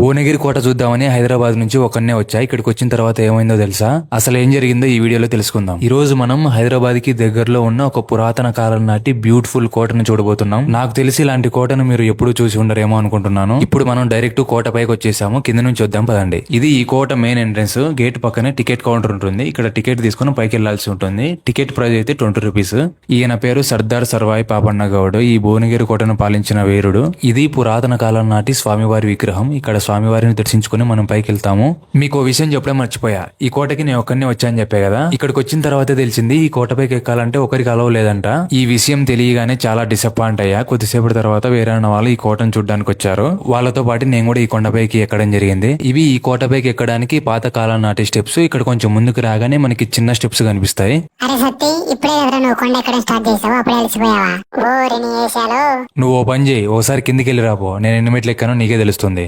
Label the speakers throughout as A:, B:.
A: భువనగిరి కోట చూద్దామని హైదరాబాద్ నుంచి ఒకనే వచ్చా. ఇక్కడికి వచ్చిన తర్వాత ఏమైందో తెలుసా? అసలు ఏం జరిగిందో ఈ వీడియోలో తెలుసుకుందాం. ఈ రోజు మనం హైదరాబాద్ కి దగ్గరలో ఉన్న ఒక పురాతన కాలం నాటి బ్యూటిఫుల్ కోటను చూడబోతున్నాం. నాకు తెలిసి ఇలాంటి కోటను మీరు ఎప్పుడు చూసి ఉండరేమో అనుకుంటున్నాను. ఇప్పుడు మనం డైరెక్ట్ కోట పైకి వచ్చేసాము. కింద నుంచి వద్దాం పదండి. ఇది ఈ కోట మెయిన్ ఎంట్రన్స్. గేట్ పక్కనే టికెట్ కౌంటర్ ఉంటుంది. ఇక్కడ టికెట్ తీసుకుని పైకి వెళ్లాల్సి ఉంటుంది. టికెట్ ప్రైస్ అయితే 20 రూపీస్. ఈయన పేరు సర్దార్ సర్వాయి పాపన్న గౌడ్. ఈ భువనగిరి కోటను పాలించిన వీరుడు. ఇది పురాతన కాలం నాటి స్వామివారి విగ్రహం. ఇక్కడ స్వామివారిని దర్శించుకుని మనం పైకి వెళ్తాము. మీకు ఓ విషయం చెప్పడం మర్చిపోయా. ఈ కోటకి నేను ఒక్కనే వచ్చాను చెప్పా కదా. ఇక్కడికి వచ్చిన తర్వాత తెలిసింది ఈ కోట పైకి ఎక్కాలంటే ఒకరికి అలవ్ లేదంట. ఈ విషయం తెలియగానే చాలా డిసప్పాయింట్ అయ్యా. కొద్దిసేపటి తర్వాత వేరే వాళ్ళు ఈ కోటను చూడడానికి వచ్చారు. వాళ్ళతో పాటు నేను కూడా ఈ కొండపైకి ఎక్కడం జరిగింది. ఇవి ఈ కోటపైకి ఎక్కడానికి పాత కాలం నాటి స్టెప్స్. ఇక్కడ కొంచెం ముందుకు రాగానే మనకి చిన్న స్టెప్స్ కనిపిస్తాయి. నువ్వు ఓ పని చేయి, ఓసారి కిందికి వెళ్ళి రాపో. నేను ఎన్ని మెట్లు ఎక్కానో నీకే తెలుస్తుంది.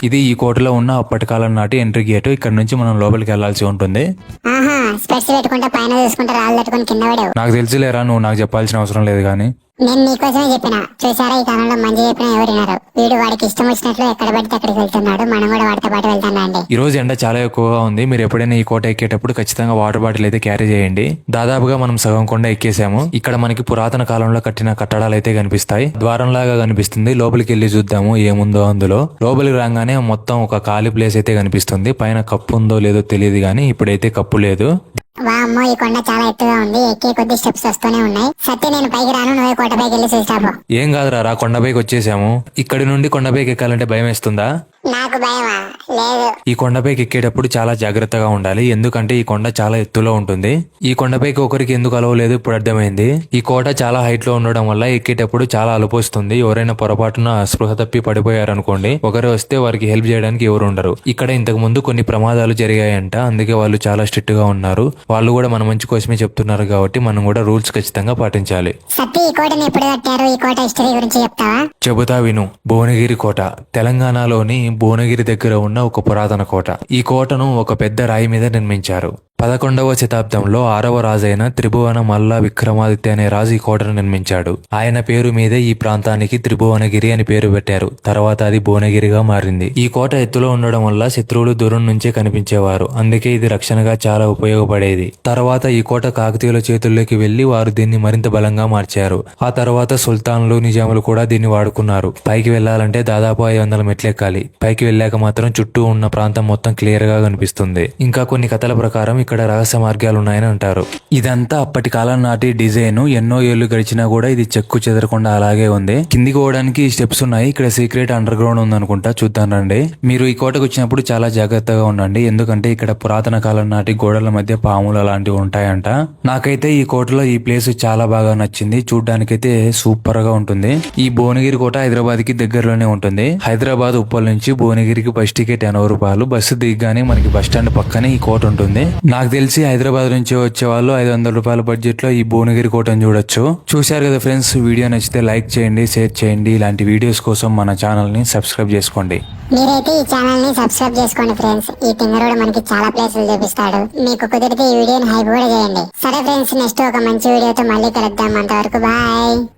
A: ఇది ఈ కోటలో ఉన్న అప్పటి కాలం నాటి ఎంట్రీ గేట్. ఇక్కడ నుంచి మనం లోపలికి వెళ్లాల్సి ఉంటుంది. నాకు తెలుసులేరా, నువ్వు నాకు చెప్పాల్సిన అవసరం లేదు కానీ.
B: నేను నీకోసమే చెప్పిన. చూసారా, ఈ కాలంలో మంచి చెప్పినా ఎవరు వినరు. వీడు వాడికి ఇష్టం వచ్చినట్లు ఎక్కడ పడితే అక్కడికి వెళ్తున్నాడు. మనం కూడా వాడితో పాటు వెళ్తానండి.
A: ఈ రోజు ఎండ చాలా ఎక్కువగా ఉంది. మీరు ఎప్పుడైనా ఈ కోట ఎక్కేటప్పుడు ఖచ్చితంగా వాటర్ బాటిల్ అయితే క్యారీ చేయండి. దాదాపుగా మనం సగం కొండ ఎక్కేసాము. ఇక్కడ మనకి పురాతన కాలంలో కట్టిన కట్టడాలు అయితే కనిపిస్తాయి. ద్వారం లాగా కనిపిస్తుంది. లోపలికి వెళ్ళి చూద్దాము ఏముందో అందులో. లోపలికి రాగానే మొత్తం ఒక ఖాళీ ప్లేస్ అయితే కనిపిస్తుంది. పైన కప్పు ఉందో లేదో తెలియదు కానీ ఇప్పుడైతే కప్పు లేదు.
B: వామ్మో, ఈ కొండ చాలా ఎత్తుగా ఉంది. ఎక్కే కొద్ది స్టెప్స్ వస్తూనే ఉన్నాయి. సత్య, నేను పైకి రాను, నువ్వే కోటపైకి వెళ్ళి చూస్తావు.
A: ఏం కాదురా, కొండపైకి వచ్చేసాము. ఇక్కడి నుండి కొండపైకి ఎక్కాలంటే భయం వేస్తుందా?
B: నాకు భయమా? లేదు.
A: ఈ కొండపైకి ఎక్కేటప్పుడు చాలా జాగ్రత్తగా ఉండాలి. ఎందుకంటే ఈ కొండ చాలా ఎత్తులో ఉంటుంది. ఈ కొండపైకి ఒకరికి ఎందుకు అలవలేదు ఇప్పుడు అర్థమైంది. ఈ కోట చాలా హైట్ లో ఉండడం వల్ల ఎక్కేటప్పుడు చాలా అలుపు వస్తుంది. ఎవరైనా పొరపాటున స్పృహ తప్పి పడిపోయారనుకోండి, ఒకరు వస్తే వారికి హెల్ప్ చేయడానికి ఎవరు ఉండరు. ఇక్కడ ఇంతకు ముందు కొన్ని ప్రమాదాలు జరిగాయంట. అందుకే వాళ్ళు చాలా స్ట్రిక్ట్ గా ఉన్నారు. వాళ్ళు కూడా మన మంచి కోసమే చెప్తున్నారు కాబట్టి మనం కూడా రూల్స్ ఖచ్చితంగా పాటించాలి. చెబుతా విను. భువనగిరి కోట తెలంగాణలోని భువనగిరి దగ్గర ఉన్న ఒక పురాతన కోట. ఈ కోటను ఒక పెద్ద రాయి మీద నిర్మించారు. 11వ శతాబ్దంలో 6వ రాజైన త్రిభువన మల్ల విక్రమాదిత్య అనే రాజు ఈ కోటను నిర్మించాడు. ఆయన పేరు మీదే ఈ ప్రాంతానికి త్రిభువనగిరి అని పేరు పెట్టారు. తర్వాత అది భువనగిరిగా మారింది. ఈ కోట ఎత్తులో ఉండడం వల్ల శత్రువులు దూరం నుంచే కనిపించేవారు. అందుకే ఇది రక్షణగా చాలా ఉపయోగపడేది. తర్వాత ఈ కోట కాకతీయుల చేతుల్లోకి వెళ్లి వారు దీన్ని మరింత బలంగా మార్చారు. ఆ తర్వాత సుల్తాన్లు, నిజాములు కూడా దీన్ని వాడుకున్నారు. పైకి వెళ్లాలంటే దాదాపు 500 మెట్లు ఎక్కాలి. పైకి వెళ్ళాక మాత్రం చుట్టూ ఉన్న ప్రాంతం మొత్తం క్లియర్ గా కనిపిస్తుంది. ఇంకా కొన్ని కథల ప్రకారం ఇక్కడ రహస్య మార్గాలు ఉన్నాయని అంటారు. ఇదంతా అప్పటి కాలం నాటి డిజైన్. ఎన్నో ఏళ్లు గడిచినా కూడా ఇది చెక్కు చెదరకుండా అలాగే ఉంది. కిందికి పోవడానికి స్టెప్స్ ఉన్నాయి. ఇక్కడ సీక్రెట్ అండర్ గ్రౌండ్ ఉంది అనుకుంటా, చూద్దాం రండి. మీరు ఈ కోటకు వచ్చినప్పుడు చాలా జాగ్రత్తగా ఉండండి. ఎందుకంటే ఇక్కడ పురాతన కాలం నాటి గోడల మధ్య పాములు అలాంటివి ఉంటాయంట. నాకైతే ఈ కోటలో ఈ ప్లేస్ చాలా బాగా నచ్చింది. చూడ్డానికైతే సూపర్ గా ఉంటుంది. ఈ భువనగిరి కోట హైదరాబాద్ కి దగ్గరలోనే ఉంటుంది. హైదరాబాద్ ఉప్పల్ నుంచి భువనగిరికి బస్ టికెట్ 80 రూపాయలు. బస్సు దిగ్గానే మనకి బస్ స్టాండ్ పక్కనే ఈ కోట ఉంటుంది. నాకు తెలిసి హైదరాబాద్ నుంచి వచ్చే వాళ్ళు 500 రూపాయల బడ్జెట్ లో ఈ భువనగిరి కోటను చూడొచ్చు. చూశారు కదా ఫ్రెండ్స్, వీడియో నచ్చితే లైక్ చేయండి, షేర్ చేయండి. ఇలాంటి వీడియోస్ కోసం మన ఛానల్ ని సబ్స్క్రైబ్ చేసుకోండి.
B: మీరైతే ఈ ఛానల్ ని సబ్స్క్రైబ్ చేసుకోండి ఫ్రెండ్స్. ఈ తింగరోడు మనకి చాలా ప్లేసులు చూపిస్తాడు. మీకు కుదిరితే ఈ వీడియోని హైప్ కూడా చేయండి. సరే ఫ్రెండ్స్, నెక్స్ట్ ఒక మంచి వీడియోతో మళ్ళీ కలుద్దాం. అంతవరకు బాయ్.